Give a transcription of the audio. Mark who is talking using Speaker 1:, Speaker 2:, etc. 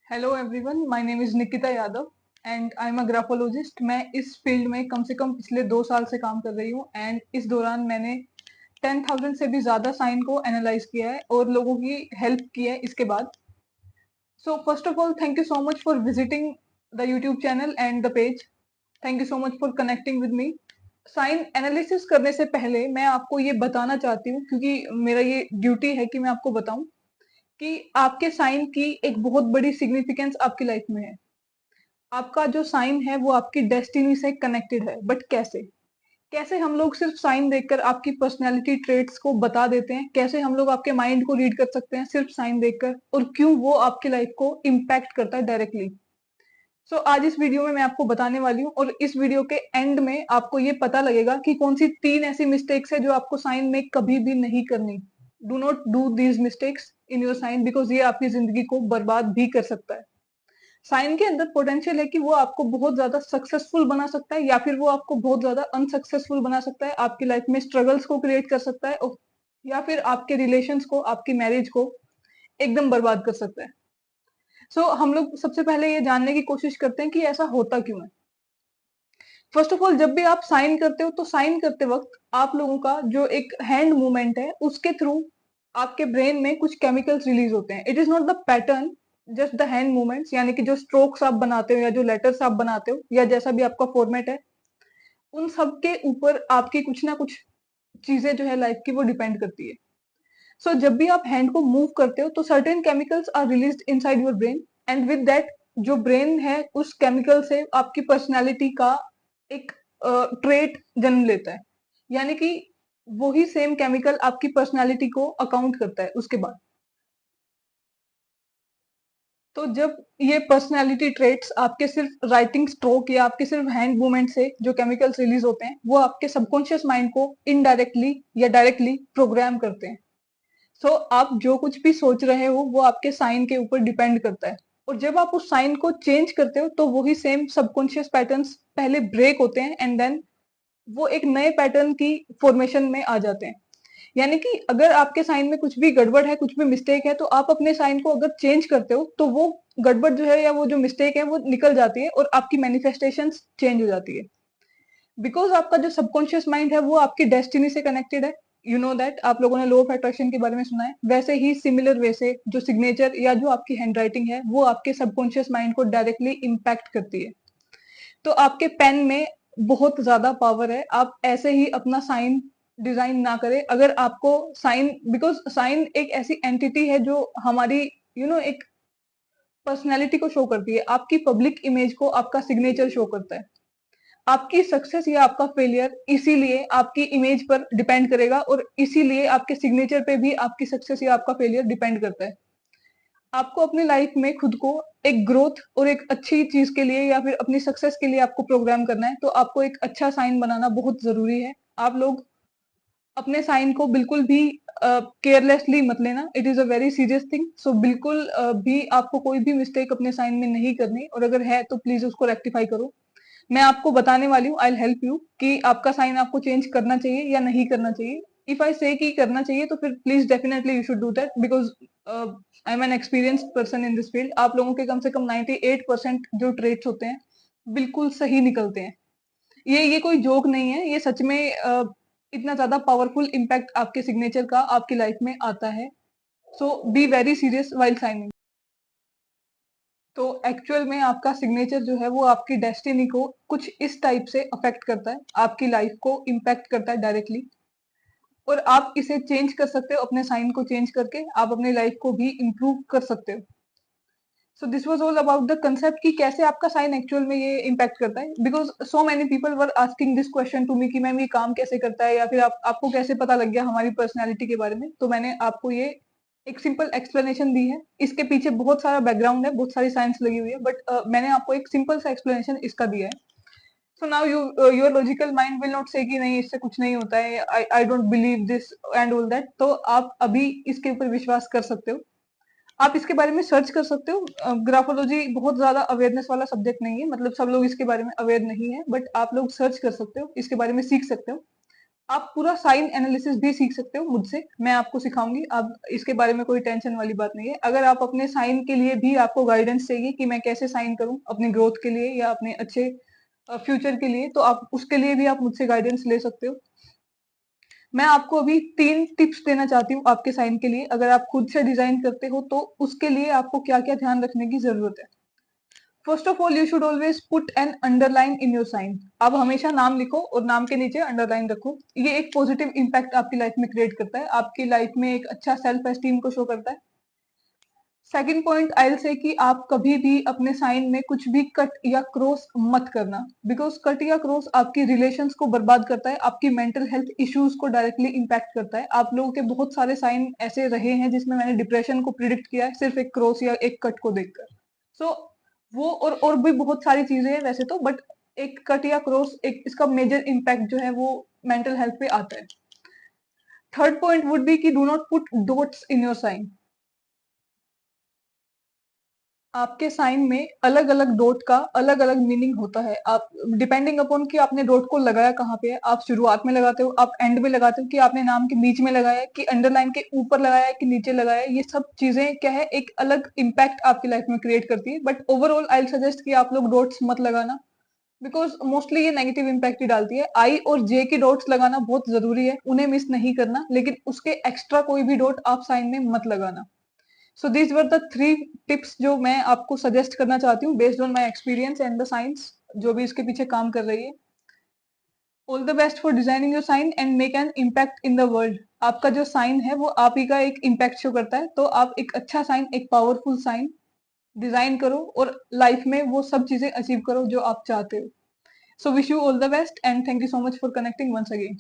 Speaker 1: Hello everyone, my name is Nikita Yadav and I am a graphologist. मैं इस field में कम से कम पिछले 2 साल से काम कर रही हूँ एंड इस दौरान मैंने 10,000 से भी ज्यादा साइन को एनालाइज किया है और लोगों की हेल्प की है इसके बाद। So first of all, thank you so much for visiting the YouTube channel and the page. Thank you so much for connecting with me. Sign analysis करने से पहले मैं आपको ये बताना चाहती हूँ, क्योंकि मेरा ये ड्यूटी है कि मैं आपको बताऊं कि आपके साइन की एक बहुत बड़ी सिग्निफिकेंस आपकी लाइफ में है। आपका जो साइन है वो आपकी डेस्टिनी से कनेक्टेड है। बट कैसे? कैसे हम लोग सिर्फ साइन देखकर आपकी पर्सनैलिटी ट्रेट्स को बता देते हैं? कैसे हम लोग आपके माइंड को रीड कर सकते हैं सिर्फ साइन देखकर, और क्यों वो आपकी लाइफ को इम्पैक्ट करता है डायरेक्टली? आज इस वीडियो में मैं आपको बताने वाली हूँ, और इस वीडियो के एंड में आपको ये पता लगेगा कि कौन सी 3 ऐसी मिस्टेक्स है जो आपको साइन में कभी भी नहीं करनी। Do not do these mistakes in your sign, because ये आपकी जिंदगी को बर्बाद भी कर सकता है। साइन के अंदर पोटेंशियल है कि वो आपको बहुत ज्यादा सक्सेसफुल बना सकता है, या फिर वो आपको बहुत ज्यादा अनसक्सेसफुल बना सकता है, आपकी लाइफ में स्ट्रगल्स को क्रिएट कर सकता है, या फिर आपके रिलेशंस को, आपकी मैरिज को एकदम बर्बाद कर सकता है। हम लोग सबसे पहले ये जानने की कोशिश करते हैं कि ऐसा होता क्यों है। फर्स्ट ऑफ ऑल, जब भी आप साइन करते हो तो साइन करते वक्त आप लोगों का जो एक हैंड मूवमेंट है उसके थ्रू आपके ब्रेन में कुछ केमिकल्स रिलीज होते हैं। It is not the pattern, just the hand movements, यानी कि जो स्ट्रोक्स आप बनाते हो या जो लेटर्स आप बनाते हो या जैसा भी आपका फॉर्मेट है, उन सब के ऊपर आपकी कुछ ना कुछ चीजें जो है लाइफ की वो डिपेंड करती है। जब भी आप हैंड को मूव करते हो तो certain chemicals are released inside your brain, and with that जो ब्रेन है उस केमिकल से आपकी पर्सनालिटी का एक ट्रेट जन्म लेता है। यानी कि वही सेम केमिकल आपकी पर्सनालिटी को अकाउंट करता है उसके बाद। तो जब ये पर्सनालिटी ट्रेट्स आपके सिर्फ राइटिंग स्ट्रोक या आपके सिर्फ हैंड मूवमेंट से जो केमिकल्स रिलीज होते हैं वो आपके सबकॉन्शियस माइंड को इनडायरेक्टली या डायरेक्टली प्रोग्राम करते हैं। आप जो कुछ भी सोच रहे हो वो आपके साइन के ऊपर डिपेंड करता है, और जब आप उस साइन को चेंज करते हो तो वही सेम सबकॉन्शियस पैटर्न्स पहले ब्रेक होते हैं एंड देन वो एक नए पैटर्न की फॉर्मेशन में आ जाते हैं। यानी कि अगर आपके साइन में कुछ भी गड़बड़ है, कुछ भी मिस्टेक है, तो आप अपने साइन को अगर चेंज करते हो तो वो गड़बड़ जो है या वो जो मिस्टेक है वो निकल जाती है और आपकी मैनिफेस्टेशन चेंज हो जाती है। बिकॉज आपका जो सबकॉन्शियस माइंड है वो आपकी डेस्टिनी से कनेक्टेड है। यू नो दैट, आप लोगों ने लॉ ऑफ अट्रैक्शन के बारे में सुना है। वैसे ही सिमिलर वे से जो सिग्नेचर या जो आपकी हैंड राइटिंग है वो आपके सबकॉन्शियस माइंड को डायरेक्टली इम्पैक्ट करती है। तो आपके पेन में बहुत ज्यादा पावर है। आप ऐसे ही अपना साइन डिजाइन ना करें। अगर आपको साइन, बिकॉज साइन एक ऐसी एंटिटी है जो हमारी एक पर्सनैलिटी को शो करती है। आपकी पब्लिक इमेज को आपका सिग्नेचर शो करता है। आपकी सक्सेस या आपका फेलियर इसीलिए आपकी इमेज पर डिपेंड करेगा, और इसीलिए आपके सिग्नेचर पे भी आपकी सक्सेस या आपका फेलियर डिपेंड करता है। आपको अपनी लाइफ में खुद को एक ग्रोथ और एक अच्छी चीज के लिए या फिर अपनी सक्सेस के लिए आपको प्रोग्राम करना है, तो आपको एक अच्छा साइन बनाना बहुत जरूरी है। आप लोग अपने साइन को बिल्कुल भी केयरलेसली मत लेना। It is a very serious thing. बिल्कुल भी आपको कोई भी मिस्टेक अपने साइन में नहीं करनी, और अगर है तो प्लीज उसको रेक्टिफाई करो। मैं आपको बताने वाली हूँ, आई विल हेल्प यू, कि आपका साइन आपको चेंज करना चाहिए या नहीं करना चाहिए। इफ आई से कि करना चाहिए तो फिर please definitely you should do that, because I am N experienced person in this field. आप लोगों के कम से कम 98% जो ट्रेट्स होते हैं बिल्कुल सही निकलते हैं। ये कोई जोक नहीं है, ये सच में इतना ज्यादा पावरफुल इम्पैक्ट आपके सिग्नेचर का आपकी लाइफ में आता है। Be very serious while signing. तो एक्चुअल में आपका सिग्नेचर जो है वो आपकी डेस्टिनी को कुछ इस टाइप से अफेक्ट करता है, आपकी लाइफ को इम्पैक्ट करता है डायरेक्टली। और आप इसे चेंज कर सकते हो, अपने साइन को चेंज करके आप अपनी लाइफ को भी इम्प्रूव कर सकते हो। This was all about the concept कि कैसे आपका साइन एक्चुअल में ये इम्पैक्ट करता है। Because so many people were asking this question to me कि मैम ये काम कैसे करता है, या फिर आपको कैसे पता लग गया हमारी पर्सनैलिटी के बारे में। तो मैंने आपको ये एक सिंपल एक्सप्लेनेशन दी है। इसके पीछे बहुत सारा बैकग्राउंड है, बहुत सारी साइंस लगी हुई है, बट मैंने आपको एक सिंपल सा एक्सप्लेनेशन इसका दिया है। Now your logical mind will not से कि नहीं इससे कुछ नहीं होता है, I don't believe this and all that. तो आप अभी इसके ऊपर विश्वास कर सकते हो, आप इसके बारे में सर्च कर सकते हो। ग्राफोलॉजी बहुत ज्यादा अवेयरनेस वाला सब्जेक्ट नहीं है, मतलब सब लोग इसके बारे में अवेयर नहीं है, बट आप लोग सर्च कर सकते हो, इसके बारे में सीख सकते हो। आप पूरा साइन एनालिसिस भी सीख सकते हो मुझसे, मैं आपको सिखाऊंगी, आप इसके बारे में कोई टेंशन वाली बात नहीं है। अगर आप अपने साइन के लिए भी आपको गाइडेंस चाहिए कि मैं कैसे साइन करूं अपनी ग्रोथ के लिए या अपने अच्छे फ्यूचर के लिए, तो आप उसके लिए भी आप मुझसे गाइडेंस ले सकते हो। मैं आपको अभी 3 टिप्स देना चाहती हूँ आपके साइन के लिए। अगर आप खुद से डिजाइन करते हो तो उसके लिए आपको क्या क्या ध्यान रखने की जरूरत है। First of all, you should always put an underline in your sign. आप हमेशा नाम लिखो और नाम के नीचे अंडरलाइन रखो। ये एक पॉजिटिव इंपैक्ट आपकी लाइफ में क्रिएट करता है, आपकी लाइफ में एक अच्छा सेल्फ एस्टीम को शो करता है। Second point I will say कि आप कभी भी अपने साइन में कुछ भी कट या क्रॉस मत करना, बिकॉज कट या क्रॉस आपकी रिलेशंस को बर्बाद करता है, आपकी मेंटल हेल्थ इश्यूज को डायरेक्टली इंपैक्ट करता है। आप लोगों के बहुत सारे साइन ऐसे रहे हैं जिसमें मैंने डिप्रेशन को प्रिडिक्ट किया है सिर्फ एक क्रॉस या एक कट को देखकर। सो वो और भी बहुत सारी चीजें हैं वैसे तो, बट एक कट या क्रॉस एक इसका मेजर इम्पैक्ट जो है वो मेंटल हेल्थ पे आता है। थर्ड पॉइंट वुड बी कि do not put dots in your sign. आपके साइन में अलग अलग डॉट का अलग अलग मीनिंग होता है, आप डिपेंडिंग अपॉन कि आपने डॉट को लगाया कहाँ पे है। आप शुरुआत में लगाते हो, आप एंड में लगाते हो, कि आपने नाम के बीच में लगाया है, कि अंडरलाइन के ऊपर लगाया है, कि नीचे लगाया है। ये सब चीजें क्या है, एक अलग इम्पैक्ट आपकी लाइफ में क्रिएट करती है। बट ओवरऑल आई सजेस्ट कि आप लोग डॉट्स मत लगाना, बिकॉज मोस्टली ये नेगेटिव इम्पैक्ट ही डालती है। आई और जे की डॉट्स लगाना बहुत जरूरी है, उन्हें मिस नहीं करना, लेकिन उसके एक्स्ट्रा कोई भी डॉट आप साइन में मत लगाना। So these were the 3 tips जो मैं आपको सजेस्ट करना चाहती हूँ based on my experience and the science जो भी इसके पीछे काम कर रही है। All the best for designing your sign and make an impact in the world. आपका जो साइन है वो आप ही का एक इम्पैक्ट शो करता है, तो आप एक अच्छा साइन, एक पावरफुल साइन डिजाइन करो और लाइफ में वो सब चीजें अचीव करो जो आप चाहते हो। So wish you all the best and thank you so much for connecting once again.